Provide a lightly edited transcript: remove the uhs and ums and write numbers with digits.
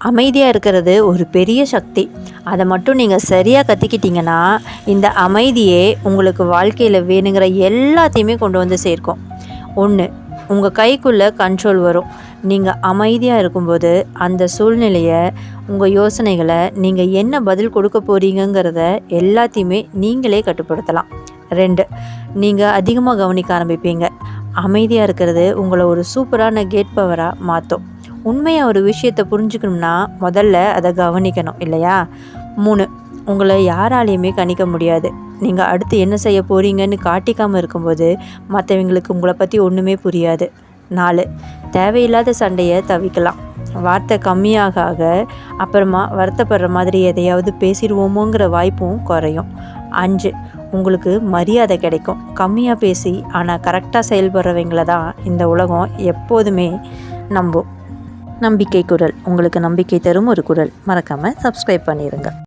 அமைதியாக இருக்கிறது ஒரு பெரிய சக்தி. அதை மட்டும் நீங்கள் சரியாக கற்றுக்கிட்டிங்கன்னா இந்த அமைதியே உங்களுக்கு வாழ்க்கையில் வேணுங்கிற எல்லாத்தையுமே கொண்டு வந்து சேர்க்கும். ஒன்று, உங்கள் கைக்குள்ளே கண்ட்ரோல் வரும். நீங்கள் அமைதியாக இருக்கும்போது அந்த சூழ்நிலையை, உங்கள் யோசனைகளை, நீங்கள் என்ன பதில் கொடுக்க போகிறீங்கிறத எல்லாத்தையுமே நீங்களே கட்டுப்படுத்தலாம். 2, நீங்கள் அதிகமாக கவனிக்க ஆரம்பிப்பீங்க. அமைதியாக இருக்கிறது உங்களை ஒரு சூப்பரான கேட் பவராக மாற்றும். உண்மையாக ஒரு விஷயத்தை புரிஞ்சுக்கணும்னா முதல்ல அதை கவனிக்கணும் இல்லையா? 3, உங்களை யாராலையுமே கணிக்க முடியாது. நீங்கள் அடுத்து என்ன செய்ய போகிறீங்கன்னு காட்டிக்காமல் இருக்கும்போது மற்றவங்களுக்கு உங்களை பற்றி ஒன்றுமே புரியாது. 4, தேவையில்லாத சண்டையை தவிக்கலாம். வார்த்தை கம்மியாக ஆக அப்புறமா வருத்தப்படுற மாதிரி எதையாவது பேசிடுவோமோங்கிற வாய்ப்பும் குறையும். 5, உங்களுக்கு மரியாதை கிடைக்கும். கம்மியாக பேசி ஆனால் கரெக்டாக செயல்படுறவங்கள தான் இந்த உலகம் எப்போதுமே நம்பும். நம்பிக்கை குரல் உங்களுக்கு நம்பிக்கை தரும் ஒரு குரல். மறக்காமல் சப்ஸ்கிரைப் பண்ணிடுங்க.